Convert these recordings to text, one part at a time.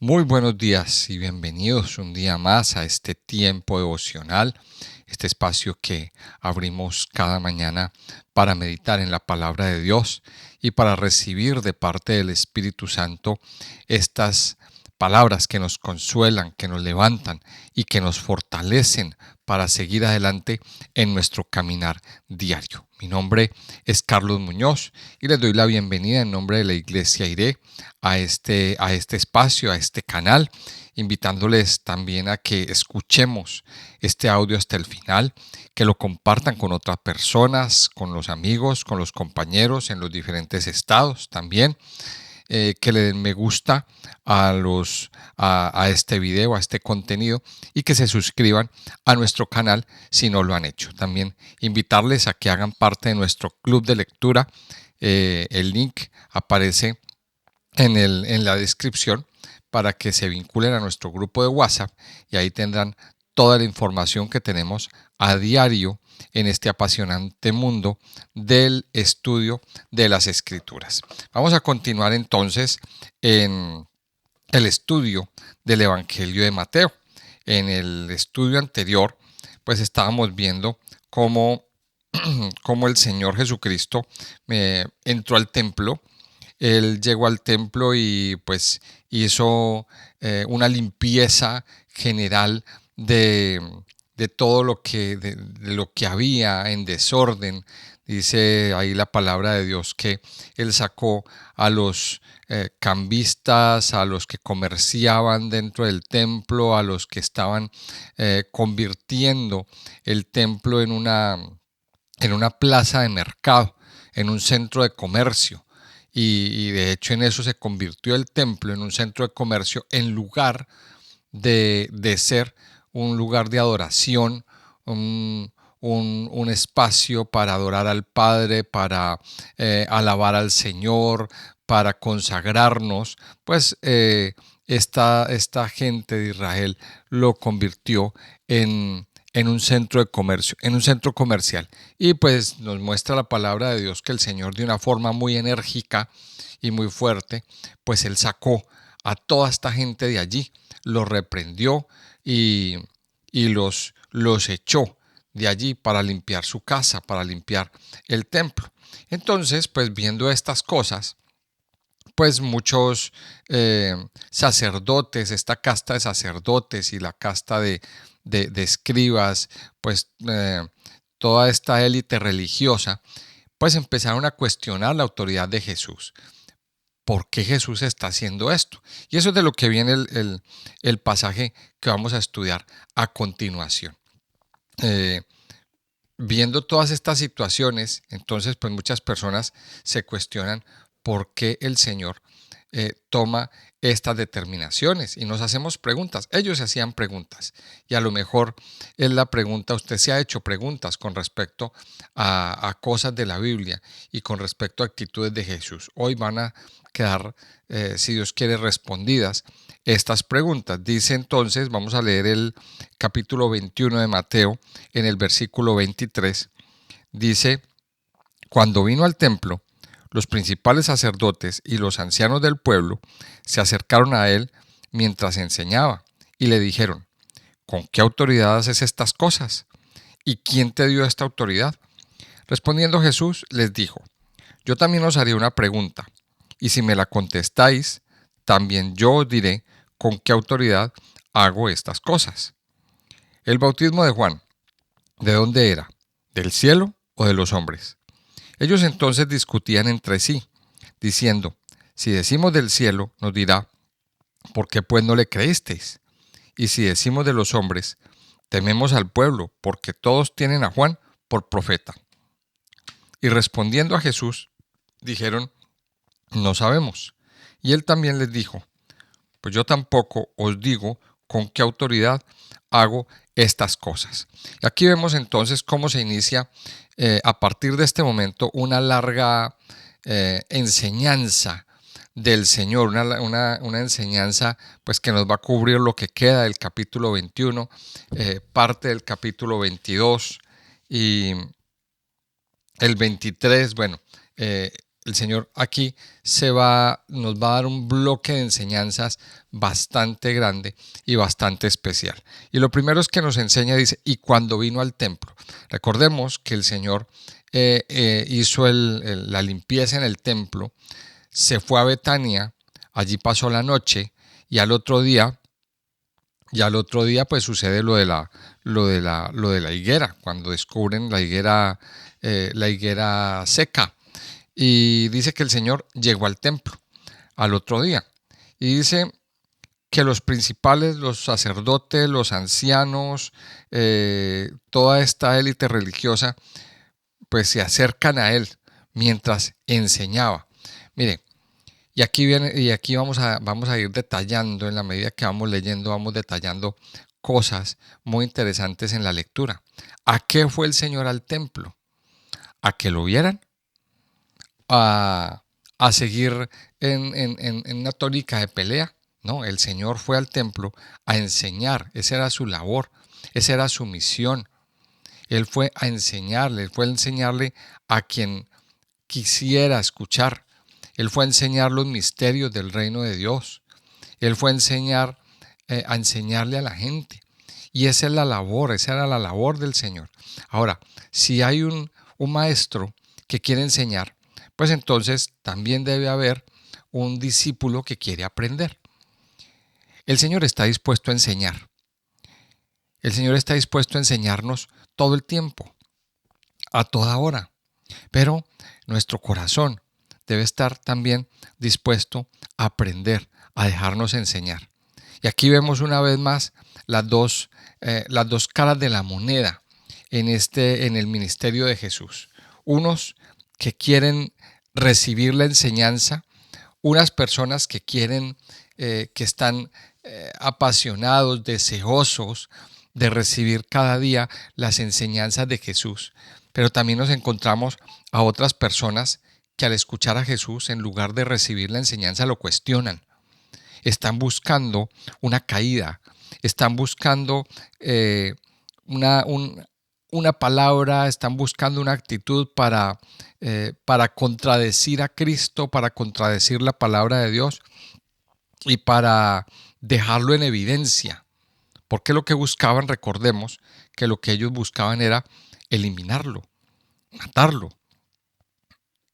Muy buenos días y bienvenidos un día más a este tiempo devocional, este espacio que abrimos cada mañana para meditar en la palabra de Dios y para recibir de parte del Espíritu Santo estas palabras que nos consuelan, que nos levantan y que nos fortalecen para seguir adelante en nuestro caminar diario. Mi nombre es Carlos Muñoz y les doy la bienvenida en nombre de la Iglesia Iré a este espacio, a este canal, invitándoles también a que escuchemos este audio hasta el final, que lo compartan con otras personas, con los amigos, con los compañeros en los diferentes estados también. Que le den me gusta a este video, a este contenido y que se suscriban a nuestro canal si no lo han hecho. También invitarles a que hagan parte de nuestro club de lectura. El link aparece en la descripción para que se vinculen a nuestro grupo de WhatsApp y ahí tendrán toda la información que tenemos a diario en este apasionante mundo del estudio de las Escrituras. Vamos a continuar entonces en el estudio del Evangelio de Mateo. En el estudio anterior, pues estábamos viendo cómo el Señor Jesucristo entró al templo. Él llegó al templo y pues hizo una limpieza general de, de todo de lo que había en desorden. Dice ahí la palabra de Dios que Él sacó a los cambistas, a los que comerciaban dentro del templo, a los que estaban convirtiendo el templo en una plaza de mercado, en un centro de comercio. Y de hecho en eso se convirtió el templo en un centro de comercio en lugar de ser un lugar de adoración, un espacio para adorar al Padre, para alabar al Señor, para consagrarnos. Pues esta gente de Israel lo convirtió en un centro de comercio, en un centro comercial. Y pues nos muestra la palabra de Dios que el Señor, de una forma muy enérgica y muy fuerte, pues Él sacó a toda esta gente de allí, los reprendió y los echó de allí para limpiar su casa, para limpiar el templo. Entonces, pues viendo estas cosas, pues muchos sacerdotes, esta casta de sacerdotes y la casta de escribas, pues toda esta élite religiosa, pues empezaron a cuestionar la autoridad de Jesús. ¿Por qué Jesús está haciendo esto? Y eso es de lo que viene el pasaje que vamos a estudiar a continuación. Eh, Viendo todas estas situaciones, entonces pues muchas personas se cuestionan por qué el Señor toma estas determinaciones y nos hacemos preguntas. Ellos se hacían preguntas y a lo mejor es la pregunta, usted se ha hecho preguntas con respecto a cosas de la Biblia y con respecto a actitudes de Jesús. Hoy van a quedar, si Dios quiere, respondidas estas preguntas. Dice entonces, vamos a leer el capítulo 21 de Mateo en el versículo 23. Dice, cuando vino al templo, los principales sacerdotes y los ancianos del pueblo se acercaron a él mientras enseñaba y le dijeron, ¿con qué autoridad haces estas cosas? ¿Y quién te dio esta autoridad? Respondiendo Jesús les dijo, yo también os haré una pregunta, y si me la contestáis, también yo os diré con qué autoridad hago estas cosas. El bautismo de Juan, ¿de dónde era? ¿Del cielo o de los hombres? Ellos entonces discutían entre sí, diciendo, si decimos del cielo, nos dirá, ¿por qué pues no le creísteis? Y si decimos de los hombres, tememos al pueblo, porque todos tienen a Juan por profeta. Y respondiendo a Jesús, dijeron, no sabemos. Y él también les dijo, pues yo tampoco os digo con qué autoridad hago estas cosas. Y aquí vemos entonces cómo se inicia a partir de este momento una larga enseñanza del Señor, una enseñanza pues que nos va a cubrir lo que queda del capítulo 21, parte del capítulo 22 y el 23, bueno, el Señor aquí nos va a dar un bloque de enseñanzas bastante grande y bastante especial. Y lo primero es que nos enseña, dice, y cuando vino al templo. Recordemos que el Señor hizo la limpieza en el templo, se fue a Betania, allí pasó la noche y al otro día pues sucede lo de la higuera, cuando descubren la higuera seca. Y dice que el Señor llegó al templo al otro día. Y dice que los principales, los sacerdotes, los ancianos, toda esta élite religiosa, pues se acercan a él mientras enseñaba. Mire, y aquí vamos a ir detallando, en la medida que vamos leyendo, vamos detallando cosas muy interesantes en la lectura. ¿A qué fue el Señor al templo? ¿A que lo vieran? A seguir en una tónica de pelea. No, el Señor fue al templo a enseñar, esa era su labor, esa era su misión. Él fue a enseñarle a quien quisiera escuchar. Él fue a enseñar los misterios del reino de Dios. Él fue a enseñarle a la gente. Y esa era la labor del Señor. Ahora, si hay un maestro que quiere enseñar, pues entonces también debe haber un discípulo que quiere aprender. El Señor está dispuesto a enseñar. El Señor está dispuesto a enseñarnos todo el tiempo, a toda hora. Pero nuestro corazón debe estar también dispuesto a aprender, a dejarnos enseñar. Y aquí vemos una vez más las dos caras de la moneda en el ministerio de Jesús. Unos que quieren recibir la enseñanza, unas personas que quieren, que están apasionados, deseosos de recibir cada día las enseñanzas de Jesús. Pero también nos encontramos a otras personas que al escuchar a Jesús, en lugar de recibir la enseñanza, lo cuestionan. Están buscando una caída, están buscando una palabra, están buscando una actitud para contradecir a Cristo, para contradecir la palabra de Dios y para dejarlo en evidencia. Porque lo que buscaban, recordemos que lo que ellos buscaban era eliminarlo, matarlo.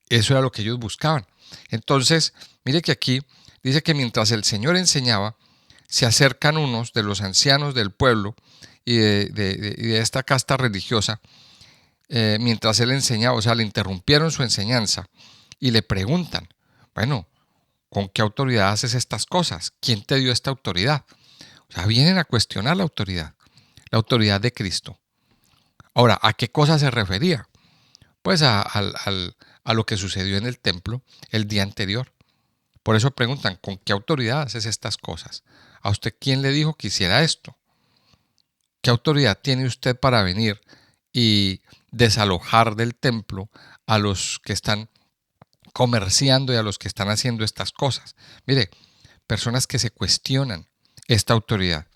Eso era lo que ellos buscaban. Entonces, mire que aquí dice que mientras el Señor enseñaba, se acercan unos de los ancianos del pueblo y de esta casta religiosa, mientras él enseñaba, o sea, le interrumpieron su enseñanza y le preguntan, bueno, ¿con qué autoridad haces estas cosas? ¿Quién te dio esta autoridad? O sea, vienen a cuestionar la autoridad de Cristo. Ahora, ¿a qué cosa se refería? Pues a lo que sucedió en el templo el día anterior. Por eso preguntan, ¿con qué autoridad haces estas cosas? ¿A usted quién le dijo que hiciera esto? ¿Qué autoridad tiene usted para venir y desalojar del templo a los que están comerciando y a los que están haciendo estas cosas? Mire, personas que se cuestionan esta autoridad.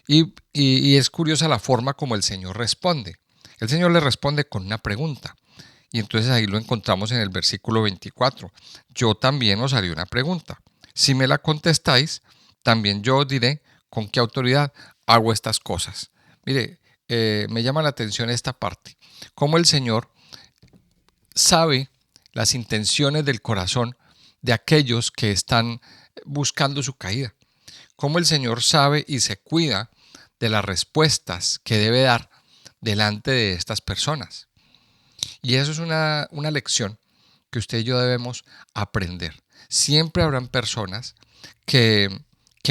Y es curiosa la forma como el Señor responde. El Señor le responde con una pregunta. Y entonces ahí lo encontramos en el versículo 24. Yo también os haré una pregunta. Si me la contestáis, también yo os diré con qué autoridad hago estas cosas. Mire, me llama la atención esta parte. Cómo el Señor sabe las intenciones del corazón de aquellos que están buscando su caída. Cómo el Señor sabe y se cuida de las respuestas que debe dar delante de estas personas. Y eso es una lección que usted y yo debemos aprender. Siempre habrán personas que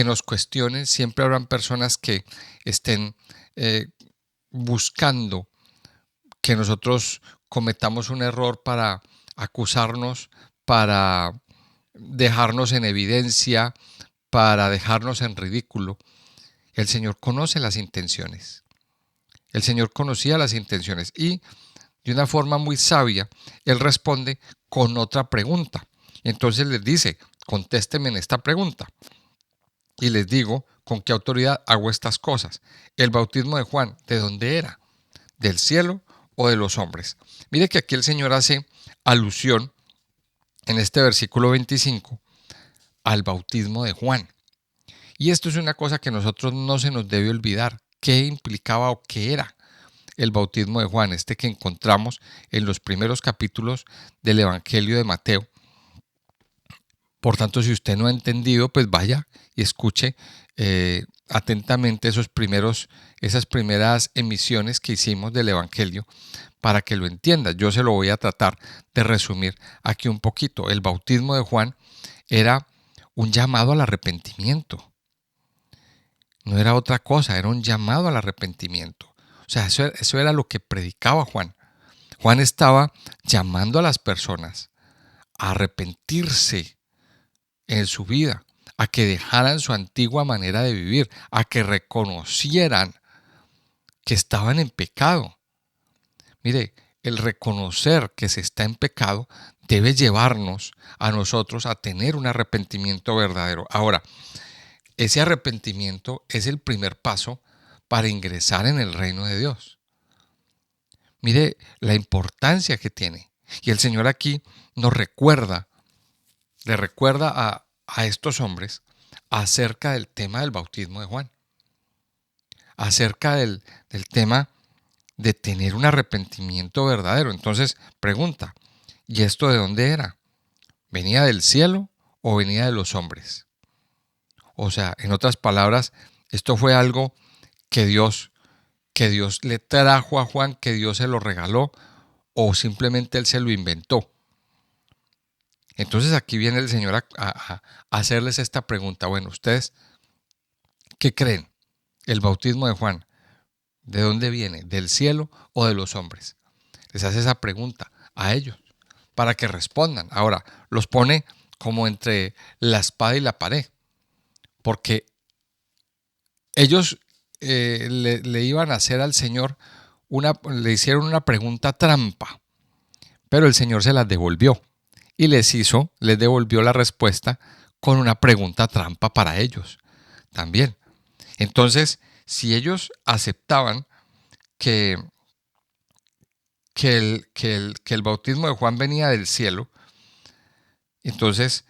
nos cuestionen, siempre habrán personas que estén buscando que nosotros cometamos un error para acusarnos, para dejarnos en evidencia, para dejarnos en ridículo. El Señor conoce las intenciones. El Señor conocía las intenciones y de una forma muy sabia, Él responde con otra pregunta. Entonces les dice, contésteme en esta pregunta. Y les digo, ¿con qué autoridad hago estas cosas? El bautismo de Juan, ¿de dónde era? ¿Del cielo o de los hombres? Mire que aquí el Señor hace alusión en este versículo 25 al bautismo de Juan. Y esto es una cosa que nosotros no se nos debe olvidar. ¿Qué implicaba o qué era el bautismo de Juan? Este que encontramos en los primeros capítulos del Evangelio de Mateo. Por tanto, si usted no ha entendido, pues vaya y escuche atentamente esas primeras emisiones que hicimos del Evangelio para que lo entienda. Yo se lo voy a tratar de resumir aquí un poquito. El bautismo de Juan era un llamado al arrepentimiento. No era otra cosa, era un llamado al arrepentimiento. O sea, eso era lo que predicaba Juan. Juan estaba llamando a las personas a arrepentirse en su vida, a que dejaran su antigua manera de vivir, a que reconocieran que estaban en pecado. Mire, el reconocer que se está en pecado debe llevarnos a nosotros a tener un arrepentimiento verdadero. Ahora, ese arrepentimiento es el primer paso para ingresar en el reino de Dios. Mire la importancia que tiene. Y el Señor aquí nos recuerda, le recuerda a estos hombres acerca del tema del bautismo de Juan, acerca del tema de tener un arrepentimiento verdadero. Entonces pregunta, ¿y esto de dónde era? ¿Venía del cielo o venía de los hombres? O sea, en otras palabras, esto fue algo que Dios le trajo a Juan, que Dios se lo regaló, o simplemente él se lo inventó. Entonces aquí viene el Señor a hacerles esta pregunta. Bueno, ¿ustedes qué creen? ¿El bautismo de Juan, de dónde viene? ¿Del cielo o de los hombres? Les hace esa pregunta a ellos para que respondan. Ahora, los pone como entre la espada y la pared, porque ellos le iban a hacer al Señor le hicieron una pregunta trampa, pero el Señor se las devolvió y les devolvió la respuesta con una pregunta trampa para ellos también. Entonces, si ellos aceptaban que el bautismo de Juan venía del cielo, entonces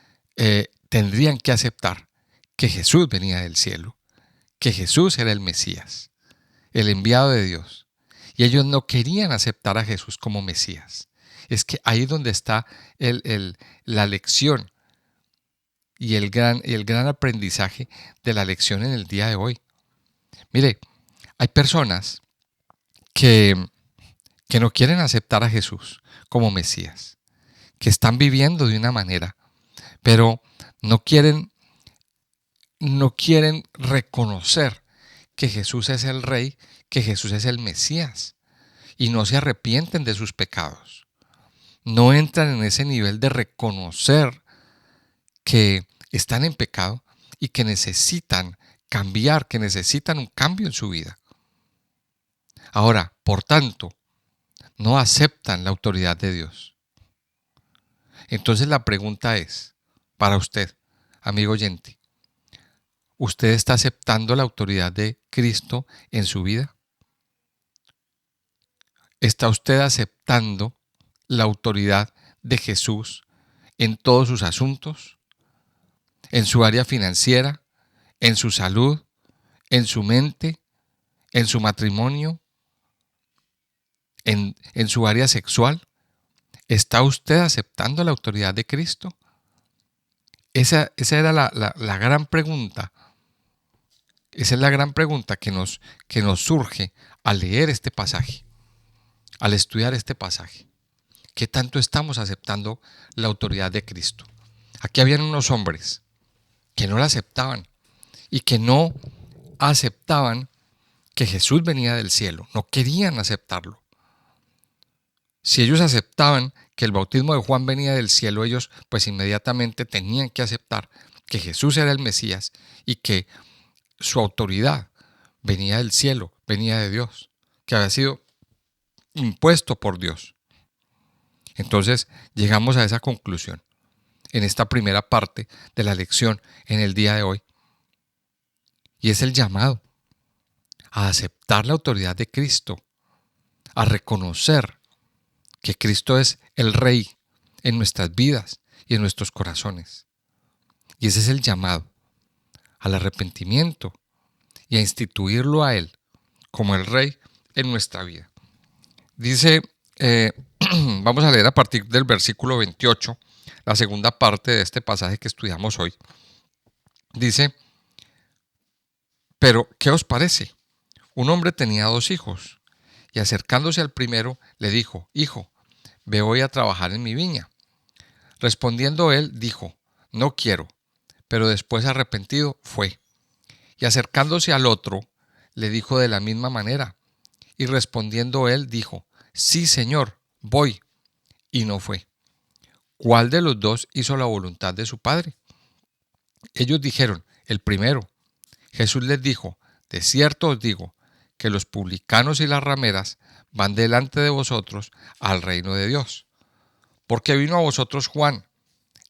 tendrían que aceptar que Jesús venía del cielo, que Jesús era el Mesías, el enviado de Dios. Y ellos no querían aceptar a Jesús como Mesías. Es que ahí es donde está la lección y el gran aprendizaje de la lección en el día de hoy. Mire, hay personas que no quieren aceptar a Jesús como Mesías, que están viviendo de una manera, pero no quieren reconocer que Jesús es el Rey, que Jesús es el Mesías, y no se arrepienten de sus pecados. No entran en ese nivel de reconocer que están en pecado y que necesitan cambiar, que necesitan un cambio en su vida. Ahora, por tanto, no aceptan la autoridad de Dios. Entonces la pregunta es, para usted, amigo oyente, ¿usted está aceptando la autoridad de Cristo en su vida? ¿Está usted aceptando la autoridad de Jesús en todos sus asuntos? ¿En su área financiera? ¿En su salud? ¿En su mente? ¿En su matrimonio? ¿En su área sexual? ¿Está usted aceptando la autoridad de Cristo? Esa era la gran pregunta. Esa es la gran pregunta que nos surge al leer este pasaje, al estudiar este pasaje. ¿Qué tanto estamos aceptando la autoridad de Cristo? Aquí habían unos hombres que no la aceptaban y que no aceptaban que Jesús venía del cielo. No querían aceptarlo. Si ellos aceptaban que el bautismo de Juan venía del cielo, ellos pues inmediatamente tenían que aceptar que Jesús era el Mesías y que su autoridad venía del cielo, venía de Dios, que había sido impuesto por Dios. Entonces llegamos a esa conclusión en esta primera parte de la lección en el día de hoy. Y es el llamado a aceptar la autoridad de Cristo, a reconocer que Cristo es el Rey en nuestras vidas y en nuestros corazones. Y ese es el llamado al arrepentimiento y a instituirlo a Él como el Rey en nuestra vida. Dice, vamos a leer a partir del versículo 28, la segunda parte de este pasaje que estudiamos hoy. Dice, pero ¿qué os parece? Un hombre tenía 2 hijos, y acercándose al primero le dijo, Hijo, ve hoy a trabajar en mi viña. Respondiendo él, dijo, No quiero, pero después arrepentido fue. Y acercándose al otro, le dijo de la misma manera. Y respondiendo él, dijo, Sí, Señor, voy. Y no fue. ¿Cuál de los 2 hizo la voluntad de su padre? Ellos dijeron, el primero. Jesús les dijo, de cierto os digo, que los publicanos y las rameras van delante de vosotros al reino de Dios. Porque vino a vosotros Juan,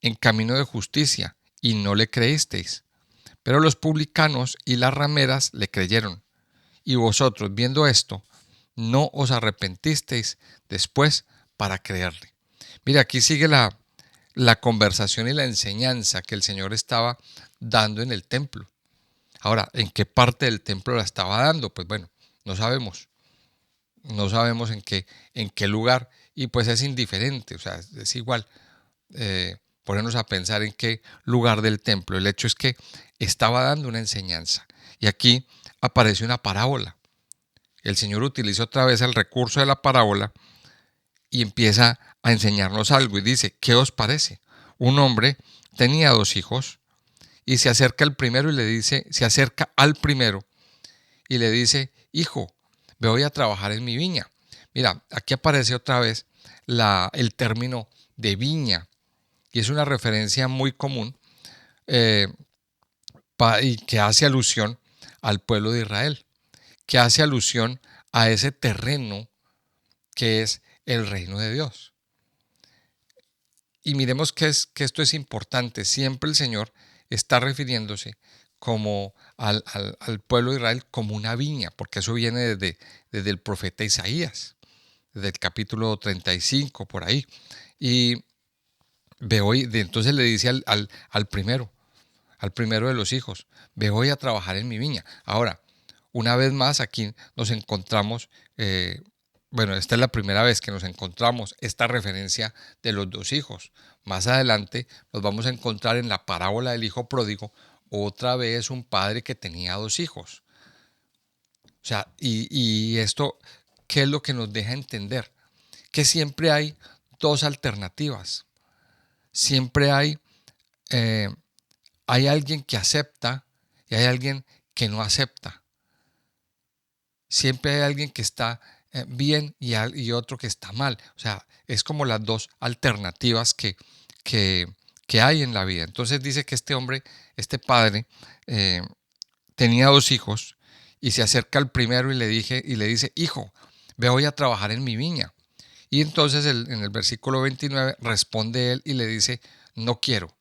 en camino de justicia, y no le creísteis. Pero los publicanos y las rameras le creyeron. Y vosotros, viendo esto, no os arrepentisteis después para creerle. Mira, aquí sigue la conversación y la enseñanza que el Señor estaba dando en el templo. Ahora, ¿en qué parte del templo la estaba dando? Pues bueno, no sabemos. No sabemos en qué lugar, y pues es indiferente, o sea, es igual ponernos a pensar en qué lugar del templo. El hecho es que estaba dando una enseñanza. Y aquí aparece una parábola. El Señor utiliza otra vez el recurso de la parábola y empieza a enseñarnos algo y dice, ¿qué os parece? Un hombre tenía 2 hijos y se acerca al primero y le dice, Hijo, me voy a trabajar en mi viña. Mira, aquí aparece otra vez el término de viña y es una referencia muy común eh, y que hace alusión al pueblo de Israel, que hace alusión a ese terreno que es el reino de Dios. Y miremos que esto es importante. Siempre el Señor está refiriéndose como al pueblo de Israel como una viña, porque eso viene desde el profeta Isaías, desde el capítulo 35, por ahí. Y entonces le dice al primero de los hijos, ve hoy a trabajar en mi viña. Ahora, una vez más aquí nos encontramos, esta es la primera vez que nos encontramos esta referencia de los 2 hijos. Más adelante nos vamos a encontrar en la parábola del hijo pródigo, otra vez un padre que tenía 2 hijos. O sea, y esto, ¿qué es lo que nos deja entender? Que siempre hay 2 alternativas. Siempre hay alguien que acepta y hay alguien que no acepta. Siempre hay alguien que está bien y otro que está mal. O sea, es como las 2 alternativas que hay en la vida. Entonces dice que este padre, tenía 2 hijos y se acerca al primero y le dice, Hijo, ve hoy a trabajar en mi viña. Y entonces en el versículo 29 responde él y le dice, no quiero.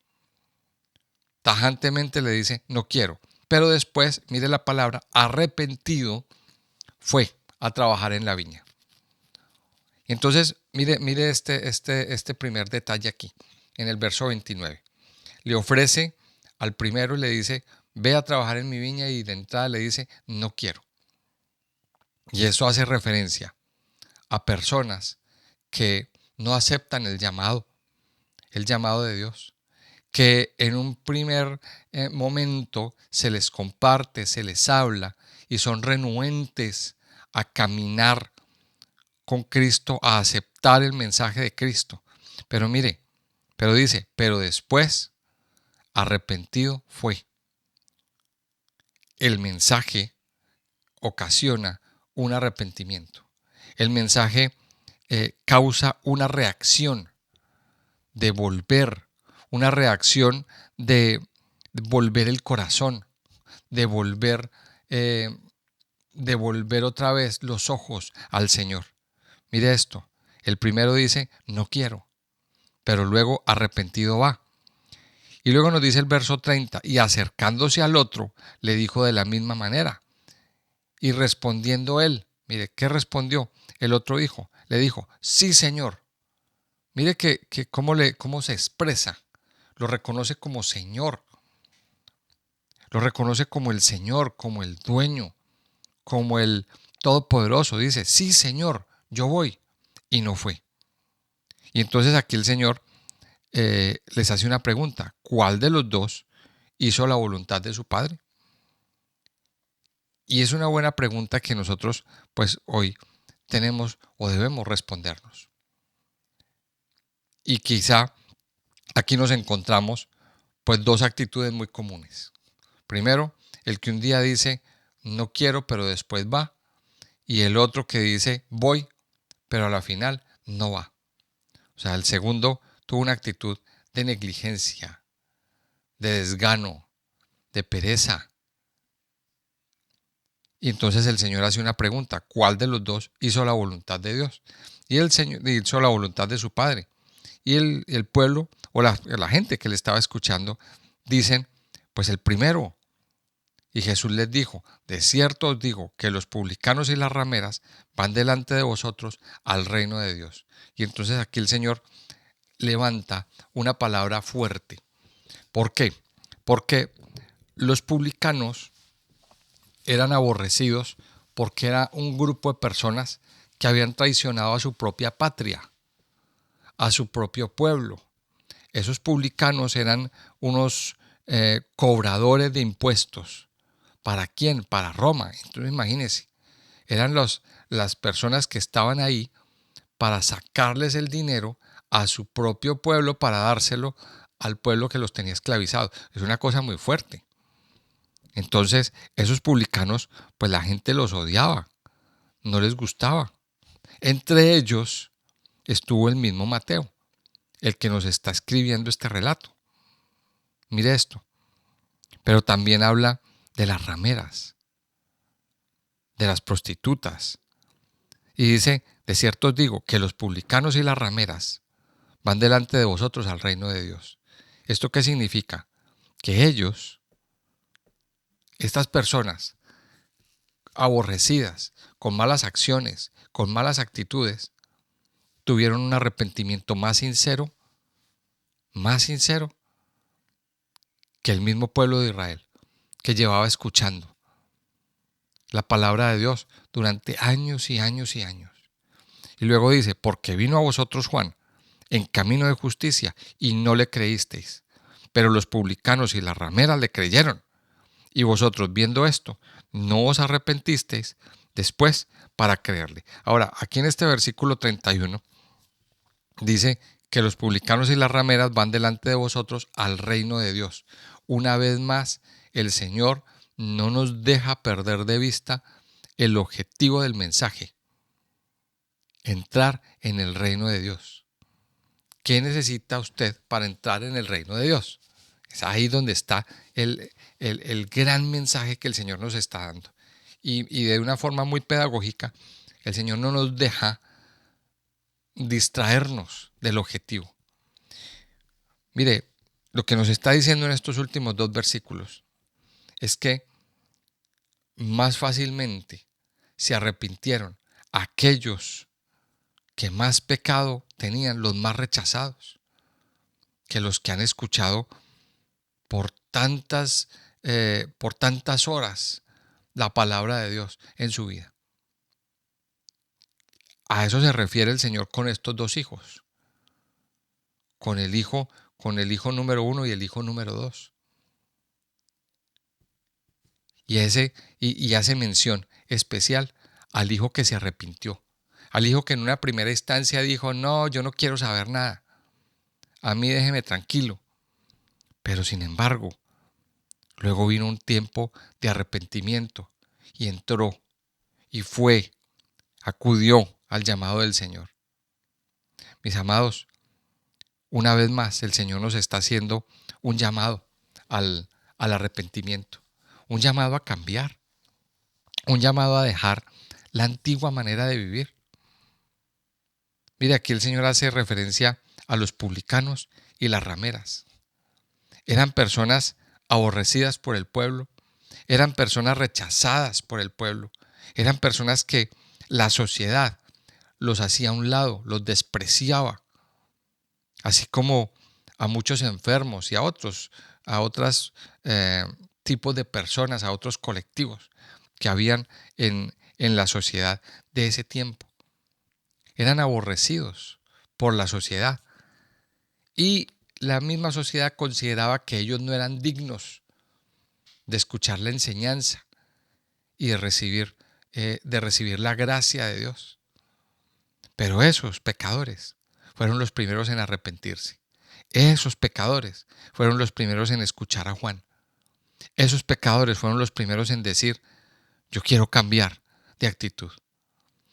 Tajantemente le dice, no quiero. Pero después, mire la palabra, arrepentido, fue a trabajar en la viña. Entonces, mire este primer detalle aquí, en el verso 29. Le ofrece al primero y le dice, ve a trabajar en mi viña, y de entrada le dice, no quiero. Y eso hace referencia a personas que no aceptan el llamado de Dios, que en un primer momento se les comparte, se les habla y son renuentes a caminar con Cristo, a aceptar el mensaje de Cristo. Pero mire, pero después arrepentido fue. El mensaje ocasiona un arrepentimiento. El mensaje causa una reacción de volver, una reacción de volver el corazón, de volver otra vez los ojos al Señor. Mire esto, el primero dice, no quiero, pero luego arrepentido va. Y luego nos dice el verso 30, y acercándose al otro, le dijo de la misma manera. Y respondiendo él, mire, ¿qué respondió? El otro le dijo, sí, Señor. Mire que cómo se expresa. lo reconoce como Señor, lo reconoce como el Señor, como el dueño, como el Todopoderoso. Dice, sí, Señor, yo voy. Y no fue. Y entonces aquí el Señor les hace una pregunta. ¿Cuál de los dos hizo la voluntad de su Padre? Y es una buena pregunta que nosotros pues hoy tenemos o debemos respondernos. Y quizá aquí nos encontramos pues dos actitudes muy comunes. Primero, el que un día dice no quiero pero después va, y el otro que dice voy pero a la final no va. O sea, el segundo tuvo una actitud de negligencia, de desgano, de pereza. Y entonces el Señor hace una pregunta, ¿cuál de los dos hizo la voluntad de Dios? Y el Señor hizo la voluntad de su Padre. Y el pueblo o la gente que le estaba escuchando dicen, pues el primero. Y Jesús les dijo, de cierto os digo que los publicanos y las rameras van delante de vosotros al reino de Dios. Y entonces aquí el Señor levanta una palabra fuerte. ¿Por qué? Porque los publicanos eran aborrecidos porque era un grupo de personas que habían traicionado a su propia patria, a su propio pueblo. Esos publicanos eran unos cobradores de impuestos. ¿Para quién? Para Roma. Entonces imagínense, eran las personas que estaban ahí para sacarles el dinero a su propio pueblo para dárselo al pueblo que los tenía esclavizados. Es una cosa muy fuerte. Entonces, esos publicanos, pues la gente los odiaba, no les gustaba. Entre ellos estuvo el mismo Mateo, el que nos está escribiendo este relato. Mire esto. Pero también habla de las rameras, de las prostitutas. Y dice, de cierto os digo, que los publicanos y las rameras van delante de vosotros al reino de Dios. ¿Esto qué significa? Que ellos, estas personas aborrecidas, con malas acciones, con malas actitudes, tuvieron un arrepentimiento más sincero que el mismo pueblo de Israel, que llevaba escuchando la palabra de Dios durante años y años y años. Y luego dice, porque vino a vosotros Juan en camino de justicia y no le creísteis, pero los publicanos y las rameras le creyeron. Y vosotros viendo esto, no os arrepentisteis después para creerle. Ahora, aquí en este versículo 31 dice que los publicanos y las rameras van delante de vosotros al reino de Dios. Una vez más, el Señor no nos deja perder de vista el objetivo del mensaje: entrar en el reino de Dios. ¿Qué necesita usted para entrar en el reino de Dios? Es ahí donde está el gran mensaje que el Señor nos está dando. Y de una forma muy pedagógica, el Señor no nos deja distraernos del objetivo. Mire, lo que nos está diciendo en estos últimos dos versículos es que más fácilmente se arrepintieron aquellos que más pecado tenían, los más rechazados, que los que han escuchado por tantas horas la palabra de Dios en su vida. A eso se refiere el Señor con estos dos hijos, con el hijo número 1 y el hijo número 2. Y hace mención especial al hijo que se arrepintió, al hijo que en una primera instancia dijo, no, yo no quiero saber nada, a mí déjeme tranquilo. Pero sin embargo, luego vino un tiempo de arrepentimiento y entró y acudió al llamado del Señor. Mis amados, una vez más el Señor nos está haciendo un llamado al arrepentimiento, un llamado a cambiar, un llamado a dejar la antigua manera de vivir. Mire, aquí el Señor hace referencia a los publicanos y las rameras. Eran personas aborrecidas por el pueblo, eran personas rechazadas por el pueblo, eran personas que la sociedad los hacía a un lado, los despreciaba. Así como a muchos enfermos y a otros tipos de personas, a otros colectivos que habían en la sociedad de ese tiempo. Eran aborrecidos por la sociedad y la misma sociedad consideraba que ellos no eran dignos de escuchar la enseñanza y de recibir la gracia de Dios. Pero esos pecadores fueron los primeros en arrepentirse. Esos pecadores fueron los primeros en escuchar a Juan. Esos pecadores fueron los primeros en decir, yo quiero cambiar de actitud.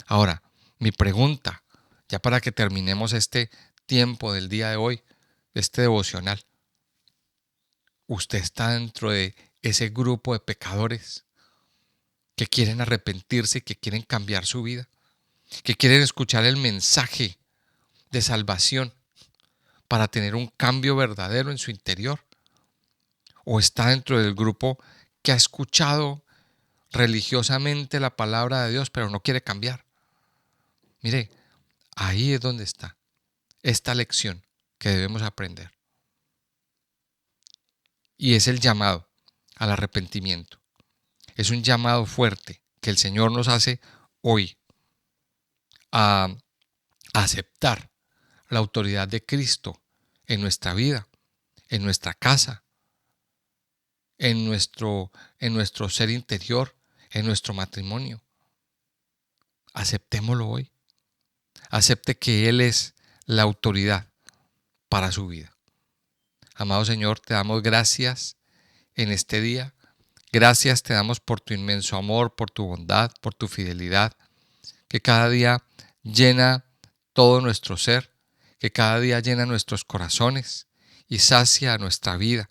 Ahora, mi pregunta, ya para que terminemos este tiempo del día de hoy, este devocional, ¿usted está dentro de ese grupo de pecadores que quieren arrepentirse, que quieren cambiar su vida, que quieren escuchar el mensaje de salvación para tener un cambio verdadero en su interior? ¿O está dentro del grupo que ha escuchado religiosamente la palabra de Dios pero no quiere cambiar? Mire, ahí es donde está esta lección que debemos aprender. Y es el llamado al arrepentimiento. Es un llamado fuerte que el Señor nos hace hoy a aceptar la autoridad de Cristo en nuestra vida, en nuestra casa, en nuestro ser interior, en nuestro matrimonio. Aceptémoslo hoy. Acepte que Él es la autoridad para su vida. Amado Señor, te damos gracias en este día. Gracias te damos por tu inmenso amor, por tu bondad, por tu fidelidad, que cada día llena todo nuestro ser, que cada día llena nuestros corazones y sacia nuestra vida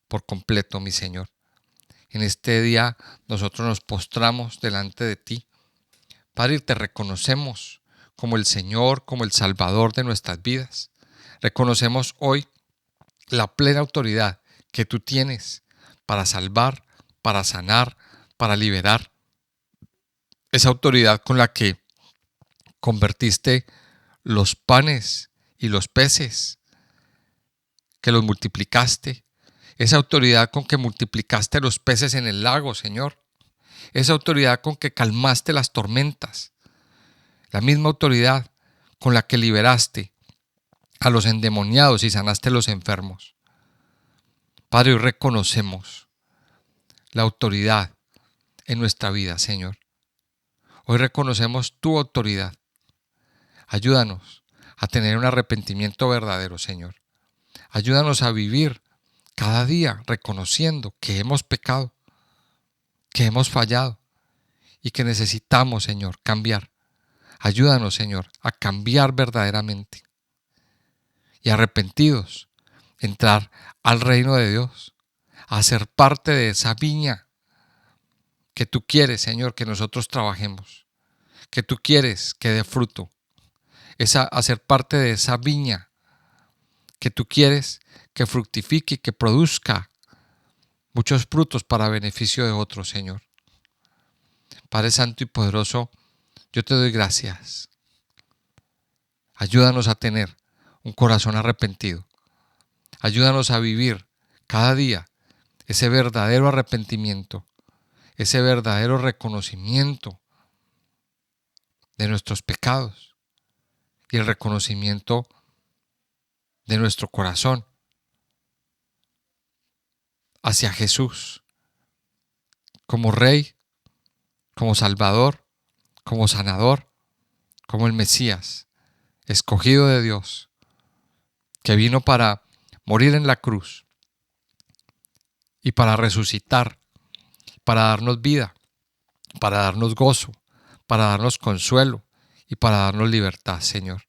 por completo, mi Señor. En este día nosotros nos postramos delante de ti. Padre, te reconocemos como el Señor, como el Salvador de nuestras vidas. Reconocemos hoy la plena autoridad que tú tienes para salvar, para sanar, para liberar. Esa autoridad con la que convertiste los panes y los peces, que los multiplicaste. Esa autoridad con que multiplicaste los peces en el lago, Señor. Esa autoridad con que calmaste las tormentas. La misma autoridad con la que liberaste a los endemoniados y sanaste a los enfermos. Padre, hoy reconocemos la autoridad en nuestra vida, Señor. Hoy reconocemos tu autoridad. Ayúdanos a tener un arrepentimiento verdadero, Señor. Ayúdanos a vivir cada día reconociendo que hemos pecado, que hemos fallado y que necesitamos, Señor, cambiar. Ayúdanos, Señor, a cambiar verdaderamente y arrepentidos, entrar al reino de Dios, a ser parte de esa viña que tú quieres, Señor, que nosotros trabajemos, que tú quieres que dé fruto, a ser parte de esa viña que tú quieres que fructifique y que produzca muchos frutos para beneficio de otros, Señor. Padre Santo y Poderoso, yo te doy gracias. Ayúdanos a tener un corazón arrepentido. Ayúdanos a vivir cada día ese verdadero arrepentimiento, ese verdadero reconocimiento de nuestros pecados y el reconocimiento de nuestro corazón hacia Jesús como Rey, como Salvador, como Sanador, como el Mesías, escogido de Dios, que vino para morir en la cruz y para resucitar, para darnos vida, para darnos gozo, para darnos consuelo y para darnos libertad, Señor.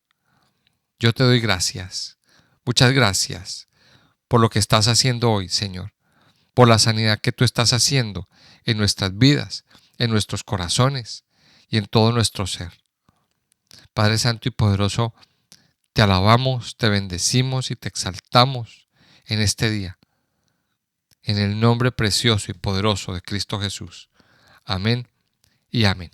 Yo te doy gracias, muchas gracias por lo que estás haciendo hoy, Señor, por la sanidad que tú estás haciendo en nuestras vidas, en nuestros corazones y en todo nuestro ser. Padre Santo y Poderoso, te alabamos, te bendecimos y te exaltamos en este día, en el nombre precioso y poderoso de Cristo Jesús. Amén y amén.